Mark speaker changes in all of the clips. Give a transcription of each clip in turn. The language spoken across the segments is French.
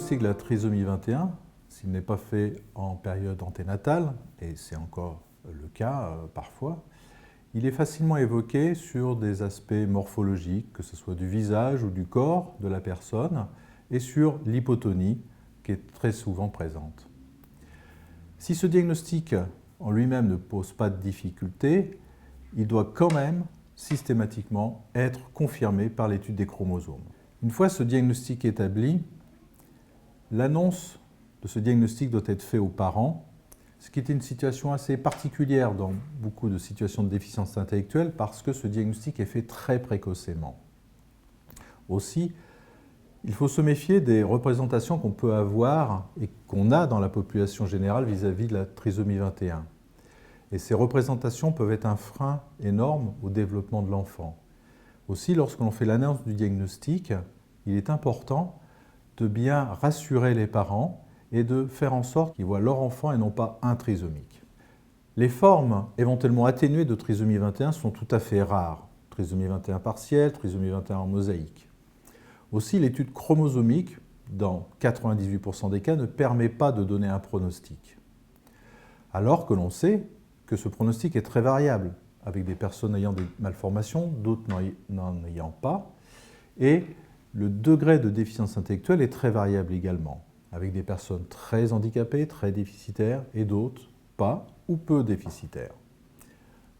Speaker 1: diagnostic de la trisomie 21, s'il n'est pas fait en période anténatale, et c'est encore le cas parfois, il est facilement évoqué sur des aspects morphologiques, que ce soit du visage ou du corps de la personne, et sur l'hypotonie qui est très souvent présente. Si ce diagnostic en lui-même ne pose pas de difficulté, il doit quand même systématiquement être confirmé par l'étude des chromosomes. Une fois ce diagnostic établi, l'annonce de ce diagnostic doit être faite aux parents, ce qui est une situation assez particulière dans beaucoup de situations de déficience intellectuelle parce que ce diagnostic est fait très précocement. Aussi, il faut se méfier des représentations qu'on peut avoir et qu'on a dans la population générale vis-à-vis de la trisomie 21. Et ces représentations peuvent être un frein énorme au développement de l'enfant. Aussi, lorsque l'on fait l'annonce du diagnostic, il est important de bien rassurer les parents et de faire en sorte qu'ils voient leur enfant et non pas un trisomique. Les formes éventuellement atténuées de trisomie 21 sont tout à fait rares. Trisomie 21 partielle, trisomie 21 en mosaïque. Aussi, l'étude chromosomique, dans 98% des cas, ne permet pas de donner un pronostic. Alors que l'on sait que ce pronostic est très variable, avec des personnes ayant des malformations, d'autres n'en ayant pas, et le degré de déficience intellectuelle est très variable également, avec des personnes très handicapées, très déficitaires, et d'autres pas ou peu déficitaires.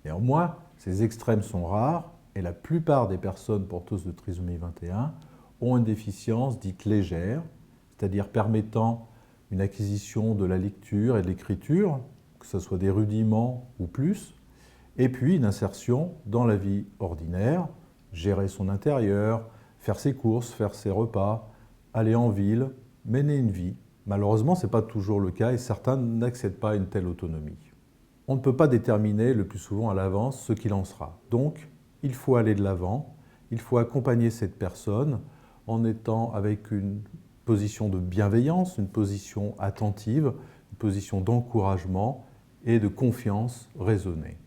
Speaker 1: Néanmoins, ces extrêmes sont rares, et la plupart des personnes porteuses de trisomie 21 ont une déficience dite légère, c'est-à-dire permettant une acquisition de la lecture et de l'écriture, que ce soit des rudiments ou plus, et puis une insertion dans la vie ordinaire, gérer son intérieur, faire ses courses, faire ses repas, aller en ville, mener une vie. Malheureusement, ce n'est pas toujours le cas et certains n'accèdent pas à une telle autonomie. On ne peut pas déterminer le plus souvent à l'avance ce qu'il en sera. Donc, il faut aller de l'avant, il faut accompagner cette personne en étant avec une position de bienveillance, une position attentive, une position d'encouragement et de confiance raisonnée.